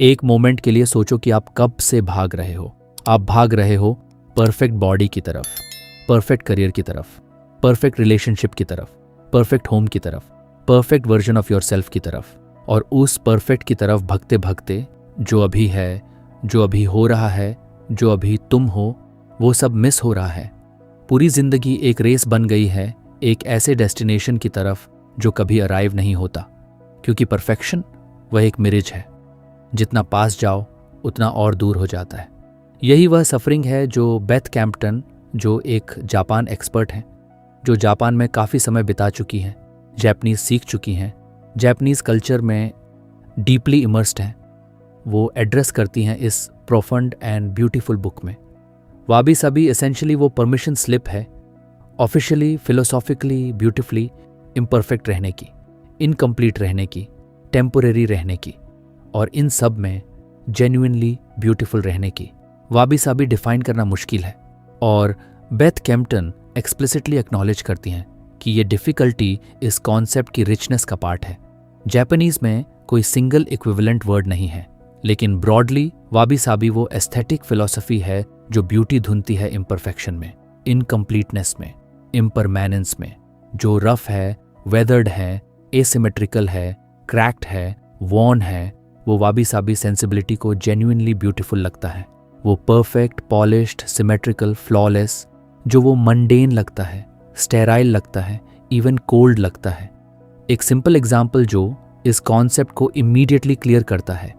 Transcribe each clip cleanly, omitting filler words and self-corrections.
एक मोमेंट के लिए सोचो कि आप कब से भाग रहे हो। आप भाग रहे हो परफेक्ट बॉडी की तरफ, परफेक्ट करियर की तरफ, परफेक्ट रिलेशनशिप की तरफ, परफेक्ट होम की तरफ, perfect version of your self की तरफ। और उस परफेक्ट की तरफ भगते भगते जो अभी है, जो अभी हो रहा है, जो अभी तुम हो, वो सब मिस हो रहा है। पूरी जिंदगी एक रेस बन गई है एक ऐसे डेस्टिनेशन की तरफ जो कभी अराइव नहीं होता, क्योंकि परफेक्शन वह एक मिरेज है। जितना पास जाओ उतना और दूर हो जाता है। यही वह सफरिंग है जो बेथ कैम्पटन, जो एक जापान एक्सपर्ट हैं, जो जापान में काफ़ी समय बिता चुकी हैं, जापानीज़ सीख चुकी हैं, जापानीज़ कल्चर में डीपली इमर्स्ड हैं, वो एड्रेस करती हैं इस प्रोफंड एंड ब्यूटीफुल बुक में। वाबी साबी एसेंशियली वो परमिशन स्लिप है ऑफिशियली, फिलोसॉफिकली, ब्यूटिफुली इम्परफेक्ट रहने की, इनकम्प्लीट रहने की, टेम्पोरेरी रहने की, और इन सब में जेन्युइनली ब्यूटीफुल रहने की। वाबी साबी डिफाइन करना मुश्किल है, और बेथ कैम्पटन एक्सप्लिसिटली एक्नॉलेज करती हैं कि ये डिफ़िकल्टी इस कॉन्सेप्ट की रिचनेस का पार्ट है। जापानीज़ में कोई सिंगल इक्विवेलेंट वर्ड नहीं है, लेकिन ब्रॉडली वाबी साबी वो एस्थेटिक फिलॉसफी है जो ब्यूटी ढूंढती है इम्परफेक्शन में, इनकम्प्लीटनेस में, इम्परमानेंस में। जो रफ है, वेदर्ड है, एसिमेट्रिकल है, क्रैक्ड है, वॉर्न है, वो वाबी साबी सेंसिबिलिटी को जेन्युइनली ब्यूटीफुल लगता है। वो परफेक्ट, पॉलिश्ड, सिमेट्रिकल, फ्लॉलेस, जो वो मंडेन लगता है, स्टेराइल लगता है, इवन कोल्ड लगता है। एक सिंपल एग्जाम्पल जो इस कॉन्सेप्ट को इमीडिएटली क्लियर करता है,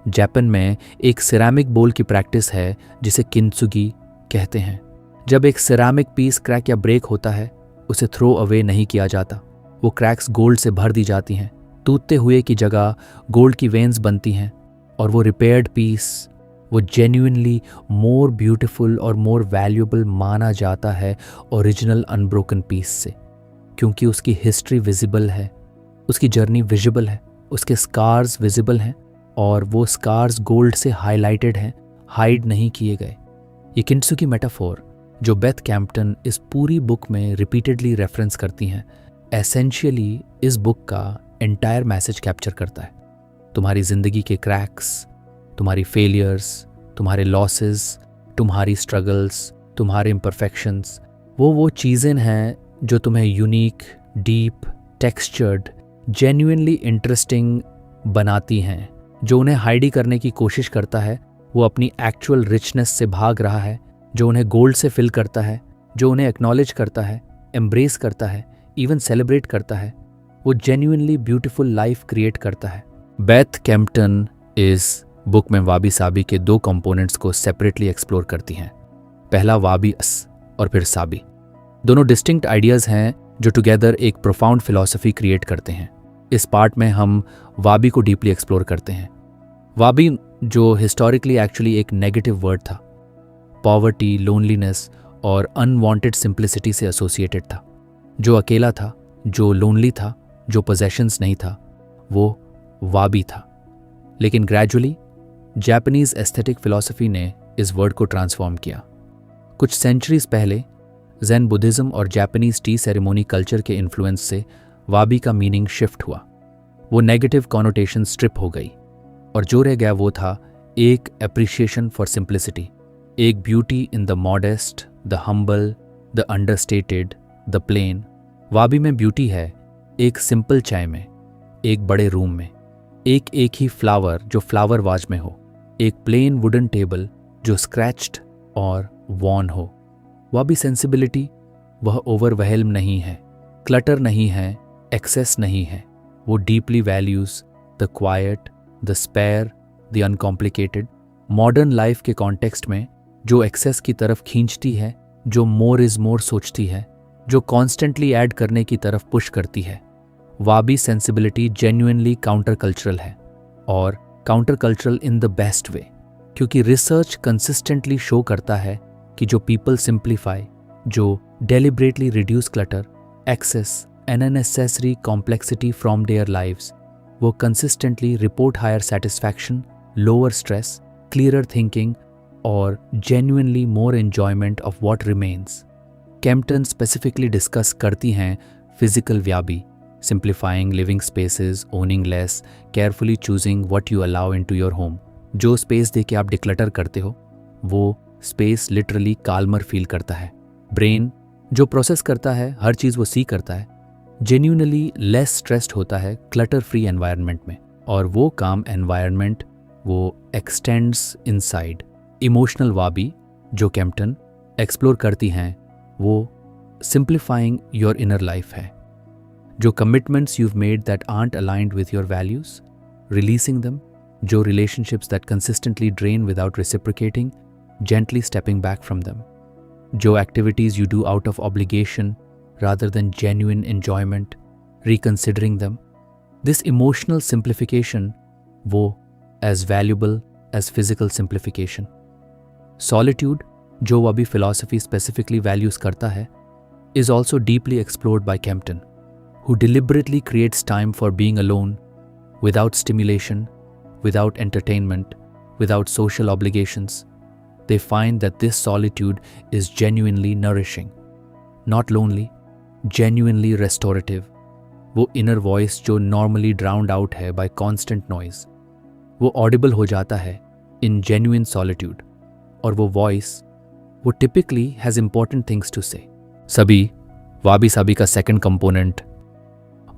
जापान में एक सिरेमिक बोल की प्रैक्टिस है जिसे किंत्सुगी कहते हैं। जब एक सिरेमिक पीस क्रैक या ब्रेक होता है, उसे थ्रो अवे नहीं किया जाता। वो क्रैक्स गोल्ड से भर दी जाती हैं, टूटते हुए की जगह गोल्ड की वेन्स बनती हैं, और वो रिपेयर्ड पीस वो जेन्युइनली मोर ब्यूटीफुल और मोर वैल्यूएबल माना जाता है ओरिजिनल अनब्रोकन पीस से, क्योंकि उसकी हिस्ट्री विजिबल है, उसकी जर्नी विजिबल है, उसके स्कार्स विजिबल हैं, और वो स्कार्स गोल्ड से हाईलाइटेड हैं, हाइड नहीं किए गए। ये किंत्सुगी मेटाफोर जो बेथ कैम्पटन इस पूरी बुक में रिपीटेडली रेफरेंस करती हैं, एसेंशियली इस बुक का एंटायर मैसेज कैप्चर करता है। तुम्हारी जिंदगी के क्रैक्स, तुम्हारी फेलियर्स, तुम्हारे लॉसेस, तुम्हारी स्ट्रगल्स, तुम्हारे इम्परफेक्शंस, वो चीज़ें हैं जो तुम्हें unique, deep, textured, genuinely interesting बनाती हैं। जो उन्हें हाइड करने की कोशिश करता है वो अपनी एक्चुअल रिचनेस से भाग रहा है। जो उन्हें गोल्ड से फिल करता है, जो उन्हें एक्नॉलेज करता है, एम्ब्रेस करता है, इवन सेलिब्रेट करता है, वो जेन्युइनली ब्यूटीफुल लाइफ क्रिएट करता है। बेथ कैम्पटन इस बुक में वाबी साबी के दो कंपोनेंट्स को सेपरेटली एक्सप्लोर करती हैं। पहला वाबी अस और फिर साबी। दोनों डिस्टिंक्ट आइडियाज़ हैं जो टुगेदर एक प्रोफाउंड फिलॉसफी क्रिएट करते हैं। इस पार्ट में हम वाबी को डीपली एक्सप्लोर करते हैं। वाबी जो हिस्टोरिकली एक्चुअली एक नेगेटिव वर्ड था, पॉवर्टी, लोनलीनेस और अनवांटेड सिंप्लिसिटी से एसोसिएटेड था। जो अकेला था, जो लोनली था, जो पोजेशंस नहीं था, वो वाबी था। लेकिन ग्रेजुअली जापानीज एस्थेटिक फिलॉसफी ने इस वर्ड को ट्रांसफॉर्म किया। कुछ सेंचुरीज पहले ज़ेन बुद्धिज़्म और जापानीज टी सेरेमोनी कल्चर के इन्फ्लुएंस से वाबी का मीनिंग शिफ्ट हुआ। वो नेगेटिव कॉनोटेशन स्ट्रिप हो गई और जो रह गया वो था एक एप्रिशिएशन फॉर सिंप्लिसिटी, एक beauty in the modest, the humble, the understated, the plain. Wabi में ब्यूटी है एक सिंपल चाय में, एक बड़े रूम में, एक ही फ्लावर जो फ्लावर वाज में हो, एक प्लेन वुडन टेबल जो स्क्रैच्ड और वॉर्न हो। वाबी सेंसिबिलिटी वह ओवरवेल्म नहीं है, क्लटर नहीं है, एक्सेस नहीं है। वो deeply values the quiet, the spare, the uncomplicated. Modern life के कॉन्टेक्स्ट में जो एक्सेस की तरफ खींचती है, जो मोर इज मोर सोचती है, जो कॉन्स्टेंटली ऐड करने की तरफ पुश करती है। Wabi sensibility genuinely counter cultural है, और counter cultural in the best way, क्योंकि रिसर्च कंसिस्टेंटली शो करता है कि जो पीपल सिंप्लीफाई, जो deliberately reduce clutter, excess and unnecessary complexity from their lives, वो consistently report higher satisfaction, lower stress, clearer thinking और genuinely more enjoyment of what remains. Kempton specifically discuss करती हैं physical wabi, simplifying living spaces, owning less, carefully choosing what you allow into your home, जो space दे के आप declutter करते हो वो space literally काल्मर feel करता है। ब्रेन जो प्रोसेस करता है, हर चीज़ वो सी करता है, जेन्यूनली लेस स्ट्रेस्ड होता है क्लटर फ्री एनवायरनमेंट में। और वो काम एनवायरनमेंट वो एक्सटेंड्स इनसाइड। इमोशनल वाबी जो कैम्पटन एक्सप्लोर करती हैं वो सिंप्लीफाइंग योर इनर लाइफ है। जो commitments you've made that aren't aligned with your values, releasing them, जो relationships that consistently drain without reciprocating, gently stepping back from them, जो activities you do out of obligation rather than genuine enjoyment, reconsidering them. This emotional simplification, वो as valuable as physical simplification. Solitude, जो वो अभी philosophy specifically values करता है, is also deeply explored by Kempton, who deliberately creates time for being alone, without stimulation, without entertainment, without social obligations. They find that this solitude is genuinely nourishing, not lonely, genuinely restorative. वो inner voice जो normally drowned out है by constant noise, वो audible हो जाता है in genuine solitude. और वो voice, वो typically has important things to say. सभी वाबी साबी का second component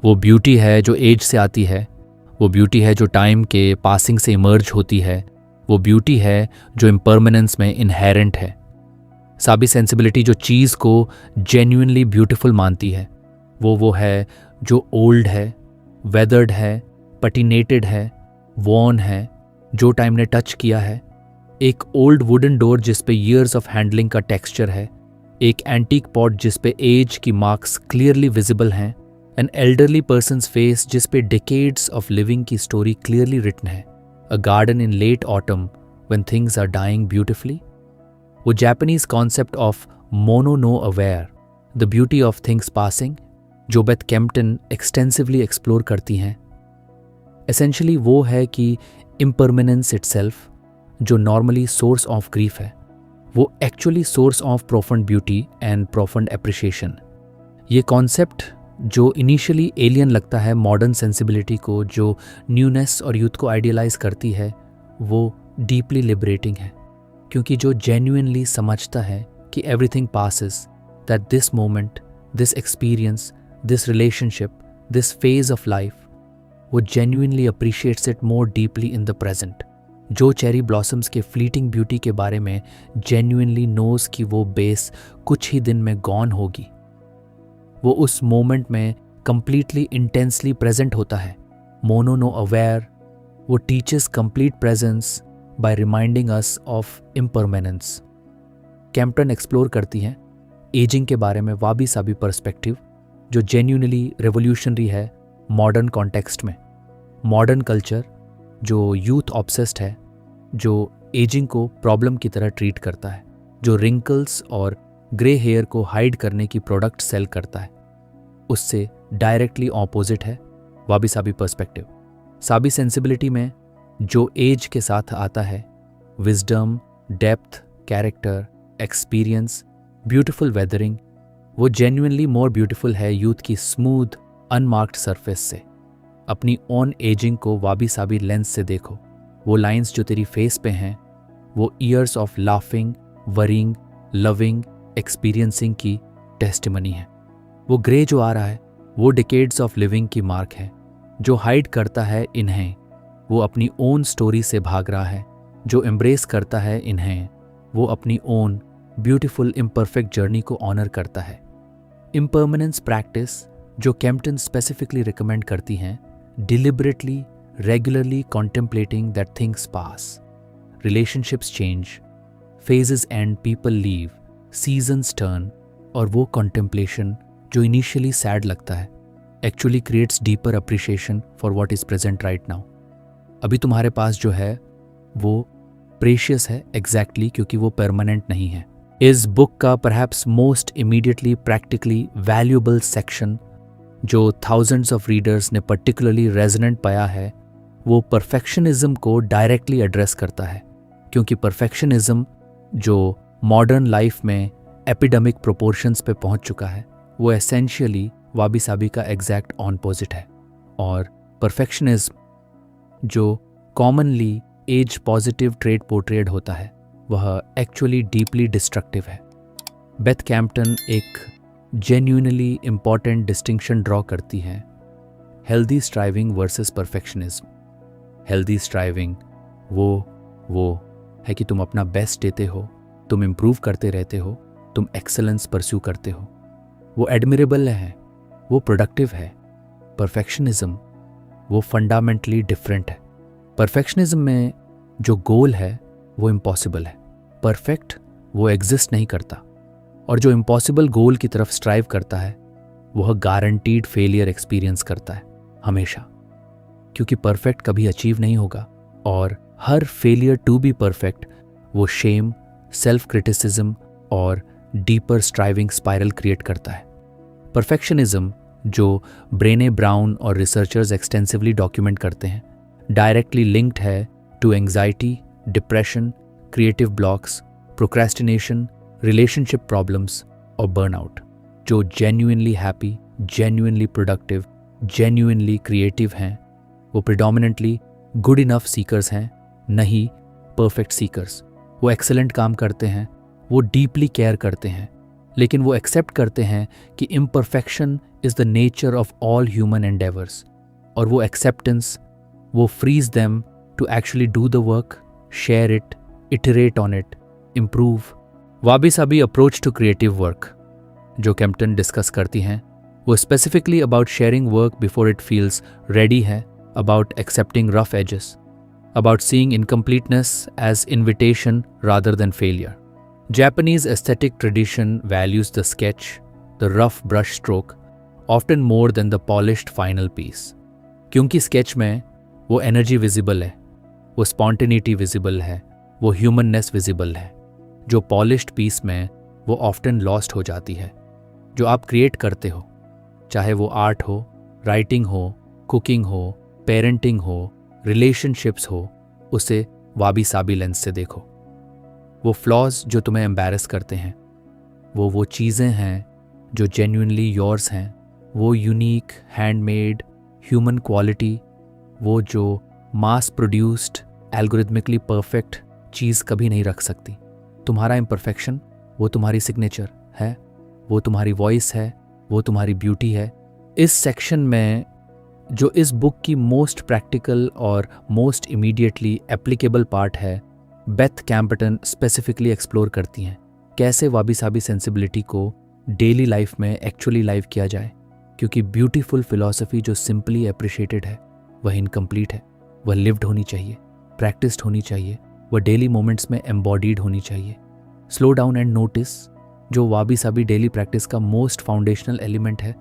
वो ब्यूटी है जो एज से आती है, वो ब्यूटी है जो टाइम के पासिंग से इमर्ज होती है, वो ब्यूटी है जो इम्परमानेंस में इनहेरेंट है। साबी सेंसिबिलिटी जो चीज़ को जेन्युइनली ब्यूटीफुल मानती है, वो है जो ओल्ड है, वेदर्ड है, पटिनेटेड है, वॉर्न है, जो टाइम ने टच किया है। एक ओल्ड वुडन डोर जिस पे ईयर्स ऑफ हैंडलिंग का टेक्सचर है, एक एंटीक पॉट जिस पे एज की मार्क्स क्लियरली विजिबल हैं, एन एल्डरली पर्सनस फेस जिस पे डिकेड्स ऑफ लिविंग की स्टोरी क्लियरली रिटन है, a garden in late autumn when things are dying beautifully. वो Japanese concept of mono no aware, the beauty of things passing, जो Beth Kempton extensively explore करती हैं। Essentially वो है कि impermanence itself, जो normally source of grief है, वो actually source of profound beauty and profound appreciation. ये कॉन्सेप्ट जो इनिशियली एलियन लगता है मॉडर्न सेंसिबिलिटी को, जो न्यूनेस और यूथ को आइडियलाइज करती है, वो डीपली लिबरेटिंग है। क्योंकि जो जेन्युइनली समझता है कि everything passes, that this moment, this experience, this relationship, this phase of life, वो genuinely appreciates it more deeply in the present. जो चेरी ब्लॉसम्स के फ्लीटिंग ब्यूटी के बारे में जेन्युइनली नोज कि वो बेस कुछ ही दिन में गॉन होगी, वो उस मोमेंट में कंप्लीटली इंटेंसली प्रेजेंट होता है। मोनो नो अवेयर, वो teaches complete presence by reminding us of impermanence. Kempton explore करती हैं एजिंग के बारे में वाबी साबी पर्सपेक्टिव, जो जेन्युइनली रेवोल्यूशनरी है मॉडर्न कॉन्टेक्स्ट में। मॉडर्न कल्चर जो यूथ ऑब्सेस्ड है, जो एजिंग को प्रॉब्लम की तरह ट्रीट करता है, जो रिंकल्स और ग्रे हेयर को हाइड करने की प्रोडक्ट सेल करता है, उससे डायरेक्टली ऑपोजिट है wabi sabi perspective. Sabi sensibility में जो एज के साथ आता है, wisdom, depth, character, experience, beautiful weathering, वो जेन्युइनली मोर ब्यूटीफुल है यूथ की स्मूथ अनमार्क्ड सरफेस से। अपनी ऑन एजिंग को वाबी साबी लेंस से देखो। वो लाइंस जो तेरी फेस पे हैं, वो years of laughing, worrying, loving, experiencing की टेस्टिमनी है। वो ग्रे जो आ रहा है, वो डिकेड्स ऑफ लिविंग की मार्क है। जो हाइड करता है इन्हें, वो अपनी ओन स्टोरी से भाग रहा है। जो एम्ब्रेस करता है इन्हें, वो अपनी ओन ब्यूटीफुल इम्परफेक्ट जर्नी को ऑनर करता है। इम्परमानेंस प्रैक्टिस जो कैम्पटन स्पेसिफिकली रिकमेंड करती हैं, deliberately, regularly contemplating that things pass, relationships change, phases and, people leave, seasons turn, और वो कॉन्टेम्पलेशन जो इनिशियली सैड लगता है actually creates deeper appreciation for what is present right now. अभी तुम्हारे पास जो है वो प्रेशियस है एग्जैक्टली क्योंकि वो परमानेंट नहीं है। इस बुक का perhaps most immediately practically valuable section जो थाउजेंड्स ऑफ रीडर्स ने पर्टिकुलरली रेजोनेंट पाया है, वो परफेक्शनिज्म को डायरेक्टली एड्रेस करता है। क्योंकि परफेक्शनिज्म जो मॉडर्न लाइफ में एपिडेमिक प्रोपोर्शंस पे पहुंच चुका है, वो एसेंशियली वाबी साबी का एग्जैक्ट ऑपोजिट है। और परफेक्शनिज्म जो commonly as positive trait portrayed होता है वह एक्चुअली डीपली डिस्ट्रक्टिव है। बेथ कैम्पटन एक जेन्युइनली इम्पॉर्टेंट डिस्टिंक्शन ड्रॉ करती हैं healthy striving versus perfectionism. Healthy striving वो है कि तुम अपना बेस्ट देते हो, तुम इम्प्रूव करते रहते हो, तुम एक्सेलेंस परस्यू करते हो, वो एडमिरेबल है, वो प्रोडक्टिव है। परफेक्शनिज्म वो फंडामेंटली डिफरेंट है। परफेक्शनिज्म में जो गोल है वो इम्पॉसिबल है, परफेक्ट वो एग्जिस्ट नहीं करता, और जो इम्पॉसिबल गोल की तरफ स्ट्राइव करता है वह गारंटीड फेलियर एक्सपीरियंस करता है हमेशा, क्योंकि परफेक्ट कभी अचीव नहीं होगा। और हर फेलियर टू बी परफेक्ट वो शेम, सेल्फ क्रिटिसिज्म और डीपर स्ट्राइविंग स्पाइरल क्रिएट करता है। परफेक्शनिज्म जो ब्रेने ब्राउन और रिसर्चर्स एक्सटेंसिवली डॉक्यूमेंट करते हैं डायरेक्टली लिंक्ड है to anxiety, depression, creative blocks, procrastination, relationship problems और बर्नआउट। जो genuinely happy, genuinely productive, genuinely creative हैं वो प्रिडोमिनेंटली गुड इनफ सीकर्स हैं, नहीं परफेक्ट सीकर्स। वो एक्सेलेंट काम करते हैं, वो डीपली केयर करते हैं, लेकिन वो एक्सेप्ट करते हैं कि imperfection is the nature of all human endeavours, और वो एक्सेप्टेंस वो frees them to actually do the work, share it, iterate on it, improve. Wabi sabi approach to creative work जो कैम्पटन डिस्कस करती हैं वो specifically about sharing work before it feels ready है, about accepting rough edges, about seeing incompleteness as invitation rather than failure. Japanese aesthetic tradition values the sketch, the rough brush stroke, often more than the polished final piece. क्योंकि sketch में वो energy visible है, वो spontaneity visible है, वो humanness visible है, जो polished piece में वो often lost हो जाती है। जो आप create करते हो, चाहे वो art हो, writing हो, cooking हो, पेरेंटिंग हो, रिलेशनशिप्स हो, उसे वाबी साबी लेंस से देखो। वो फ्लॉज जो तुम्हें एम्बैरस करते हैं वो चीज़ें हैं जो जेन्युइनली योर्स हैं, वो यूनिक, हैंडमेड, ह्यूमन क्वालिटी, वो जो मास प्रोड्यूस्ड, एल्गोरिथमिकली परफेक्ट चीज़ कभी नहीं रख सकती। तुम्हारा इम्परफेक्शन वो तुम्हारी सिग्नेचर है, वो तुम्हारी वॉइस है, वो तुम्हारी ब्यूटी है। इस सेक्शन में जो इस बुक की मोस्ट प्रैक्टिकल और मोस्ट इमीडिएटली एप्लीकेबल पार्ट है, बेथ कैम्पटन स्पेसिफिकली एक्सप्लोर करती हैं कैसे वाबी साबी सेंसिबिलिटी को डेली लाइफ में एक्चुअली लाइव किया जाए, क्योंकि ब्यूटीफुल फिलॉसफी जो सिंपली अप्रिशिएटेड है वह इनकम्प्लीट है, वह लिव्ड होनी चाहिए, प्रैक्टिस्ड होनी चाहिए, वह डेली मोमेंट्स में एम्बॉडीड होनी चाहिए। स्लो डाउन एंड नोटिस जो वाबी साबी डेली प्रैक्टिस का मोस्ट फाउंडेशनल एलिमेंट है,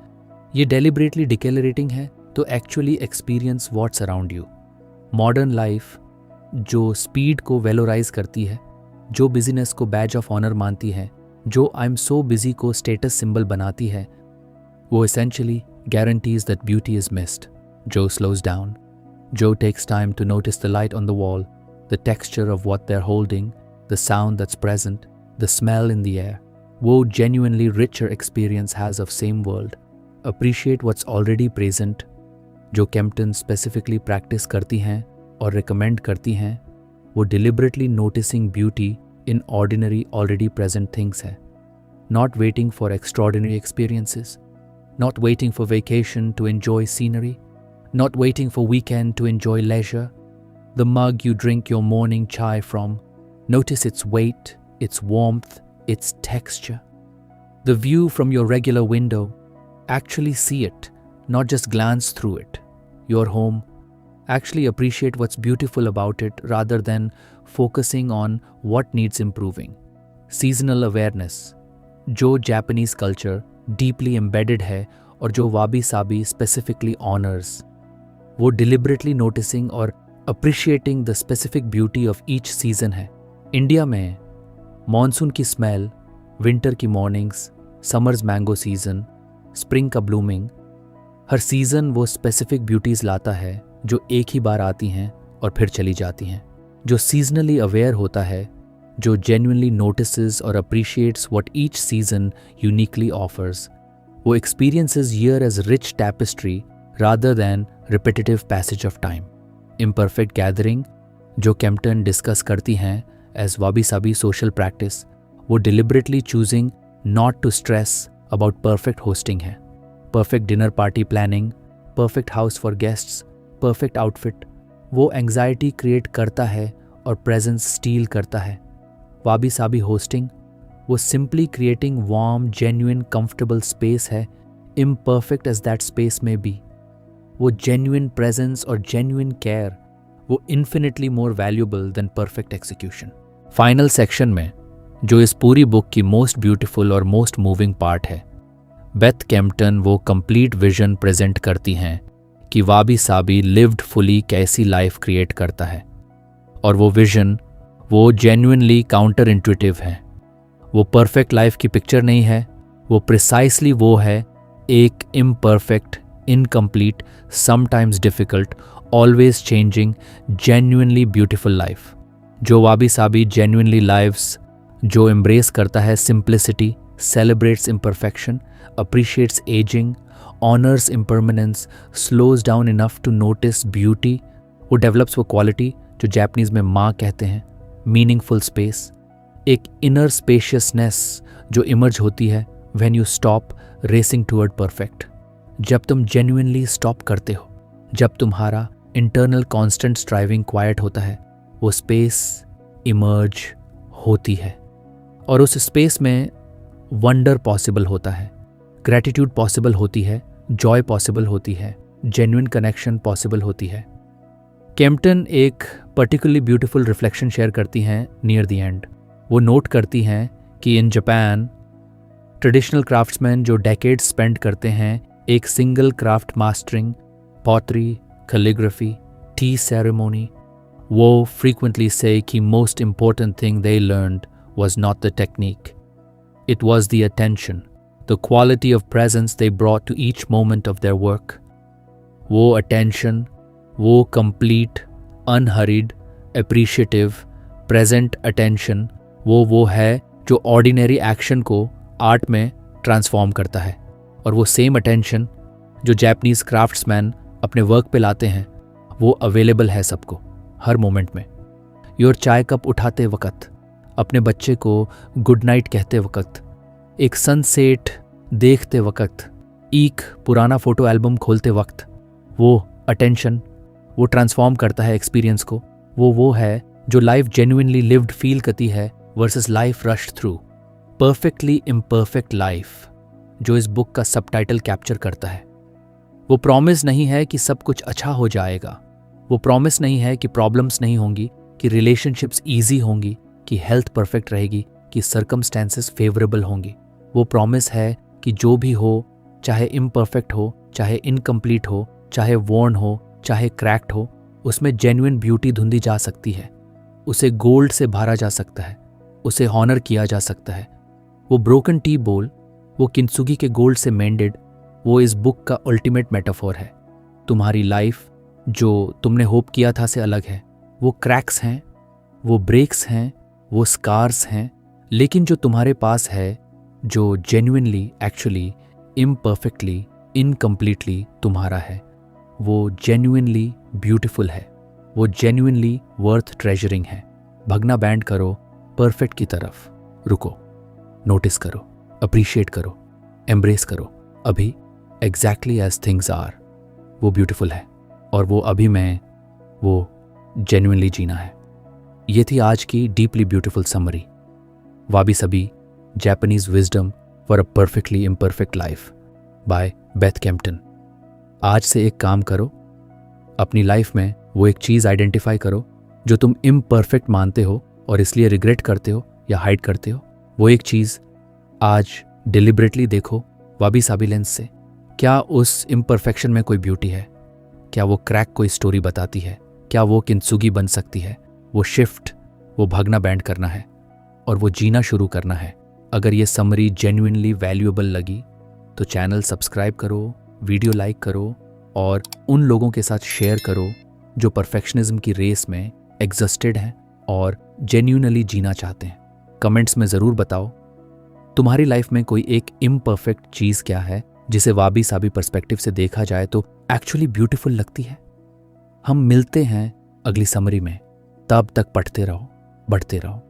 ये डेलिबरेटली डिकेलरेटिंग है तो actually experience what's around you. Modern life जो स्पीड को वेलोराइज करती है, जो बिजीनेस को बैज ऑफ ऑनर मानती है, जो आई एम सो बिजी को स्टेटस सिंबल बनाती है, वो essentially guarantees that beauty is missed. Joe slows down. Joe takes time to notice the light on the wall, the texture of what they're holding, the sound that's present, the smell in the air. वो genuinely richer experience has of same world. Appreciate what's already present, जो Kempton specifically practice करती हैं और recommend करती हैं, वो deliberately noticing beauty in ordinary already present things है. Not waiting for extraordinary experiences. Not waiting for vacation to enjoy scenery, not waiting for weekend to enjoy leisure. The mug you drink your morning chai from, notice its weight, its warmth, its texture. The view from your regular window, actually see it, not just glance through it. Your home, actually appreciate what's beautiful about it rather than focusing on what needs improving. Seasonal awareness, जो Japanese culture deeply embedded है और जो वाबी Sabi specifically honours, वो deliberately noticing और appreciating the specific beauty of each season है. India में monsoon की smell, winter की mornings, summers mango season, spring का ब्लूमिंग, हर सीजन वो स्पेसिफिक ब्यूटीज लाता है जो एक ही बार आती हैं और फिर चली जाती हैं. जो सीजनली अवेयर होता है, जो genuinely notices or appreciates what each season uniquely offers, वो experiences year as rich tapestry rather than repetitive passage of time. Imperfect gathering, जो कैम्पटन डिस्कस करती हैं as wabi sabi social practice, वो deliberately choosing not to stress about perfect hosting है, perfect dinner party planning, perfect house for guests, perfect outfit. वो anxiety create करता है और presence steal करता है। वाबी साबी होस्टिंग वो simply creating warm, genuine, comfortable space है, imperfect as that space में बी। वो जेन्युइन प्रेजेंस और जेन्युइन केयर वो infinitely more valuable then perfect execution. Final section में जो इस पूरी बुक की मोस्ट ब्यूटीफुल और मोस्ट मूविंग पार्ट है, बेथ कैम्पटन वो कंप्लीट विजन प्रेजेंट करती हैं कि वाबी साबी लिव्ड फुली कैसी लाइफ क्रिएट करता है। और वो विजन वो जेन्युइनली काउंटर इंट्यूटिव है। वो परफेक्ट लाइफ की पिक्चर नहीं है, वो प्रिसाइसली वो है एक imperfect, incomplete, sometimes difficult, always changing, genuinely beautiful life. जो वाबी साबी जेन्युइनली लाइव्स, जो एम्ब्रेस करता है simplicity, celebrates imperfection, appreciates aging, honors impermanence, slows down enough to notice beauty, वो develops वो quality जो जापानीज में माँ कहते हैं, meaningful space, एक inner spaciousness जो emerge होती है when you stop racing toward perfect। जब तुम genuinely stop करते हो, जब तुम्हारा internal constant striving quiet होता है, वो space emerge होती है और उस space में wonder possible होता है, ग्रैटिट्यूड पॉसिबल होती है, जॉय पॉसिबल होती है, जेन्युइन कनेक्शन पॉसिबल होती है। कैम्पटन एक पर्टिकुलरली ब्यूटीफुल रिफ्लेक्शन शेयर करती हैं नियर द एंड। वो नोट करती हैं कि इन जापान ट्रेडिशनल क्राफ्ट्समैन जो डेकेड्स स्पेंड करते हैं एक single craft mastering, pottery, calligraphy, T ceremony, वो फ्रीक्वेंटली से कि most important thing they learned was not the technique, it was the attention, the quality of presence they brought to each moment of their work। वो attention, वो complete, unhurried, appreciative, present attention, वो है जो ordinary action को art में transform करता है। और वो same attention जो Japanese craftsman अपने work पे लाते हैं, वो available है सबको, हर moment में। Your चाय कप उठाते वक्त, अपने बच्चे को good night कहते वक्त, एक सनसेट देखते वक्त, एक पुराना फोटो एल्बम खोलते वक्त, वो अटेंशन वो ट्रांसफॉर्म करता है एक्सपीरियंस को। वो है जो लाइफ जेन्युइनली लिव्ड फील करती है versus life rushed through. Perfectly imperfect life जो इस बुक का सबटाइटल कैप्चर करता है। वो प्रॉमिस नहीं है कि सब कुछ अच्छा हो जाएगा, वो प्रॉमिस नहीं है कि प्रॉब्लम्स नहीं होंगी, कि रिलेशनशिप्स ईजी होंगी, कि हेल्थ परफेक्ट रहेगी, कि सर्कमस्टेंसेस फेवरेबल होंगी। वो प्रॉमिस है कि जो भी हो, चाहे इम्परफेक्ट हो, चाहे इनकम्प्लीट हो, चाहे वॉर्न हो, चाहे क्रैक्ड हो, उसमें जेन्युइन ब्यूटी ढूंढी जा सकती है, उसे गोल्ड से भरा जा सकता है, उसे हॉनर किया जा सकता है। वो ब्रोकन टी बोल, वो किंसुगी के गोल्ड से मेंडेड, वो इस बुक का अल्टीमेट मेटाफोर है। तुम्हारी लाइफ जो तुमने होप किया था से अलग है, वो क्रैक्स हैं, वो ब्रेक्स हैं, वो स्कार्स हैं, लेकिन जो तुम्हारे पास है, जो जेन्युइनली, एक्चुअली, इम्परफेक्टली, इनकम्प्लीटली तुम्हारा है, वो जेन्युइनली ब्यूटीफुल है, वो जेन्युइनली वर्थ ट्रेजरिंग है। भगना बैंड करो परफेक्ट की तरफ, रुको, नोटिस करो, अप्रिशिएट करो, एम्ब्रेस करो, अभी एग्जैक्टली एज थिंग्स आर। वो ब्यूटीफुल है और वो अभी में वो जेन्युइनली जीना है। ये थी आज की deeply beautiful summary, वाबी Sabi Japanese wisdom for a perfectly imperfect life by Beth Campton। आज से एक काम करो, अपनी लाइफ में वो एक चीज़ आइडेंटिफाई करो जो तुम इम्परफेक्ट मानते हो और इसलिए रिग्रेट करते हो या हाइड करते हो। वो एक चीज़ आज डिलिबरेटली देखो वाबी साबी लेंस से। क्या उस इम्परफेक्शन में कोई ब्यूटी है? क्या वो क्रैक कोई स्टोरी बताती है? क्या वो किंसुगी बन सकती है? वो शिफ्ट, वो भागना बैंड करना है और वो जीना शुरू करना है। अगर ये समरी जेन्युइनली वैल्यूएबल लगी तो चैनल सब्सक्राइब करो, वीडियो लाइक करो और उन लोगों के साथ शेयर करो जो परफेक्शनिज्म की रेस में एग्जस्टेड हैं और जेन्युइनली जीना चाहते हैं। कमेंट्स में ज़रूर बताओ तुम्हारी लाइफ में कोई एक इम्परफेक्ट चीज़ क्या है जिसे वाबी साबी पर्सपेक्टिव से देखा जाए तो एक्चुअली ब्यूटीफुल लगती है। हम मिलते हैं अगली समरी में। तब तक पढ़ते रहो, बढ़ते रहो।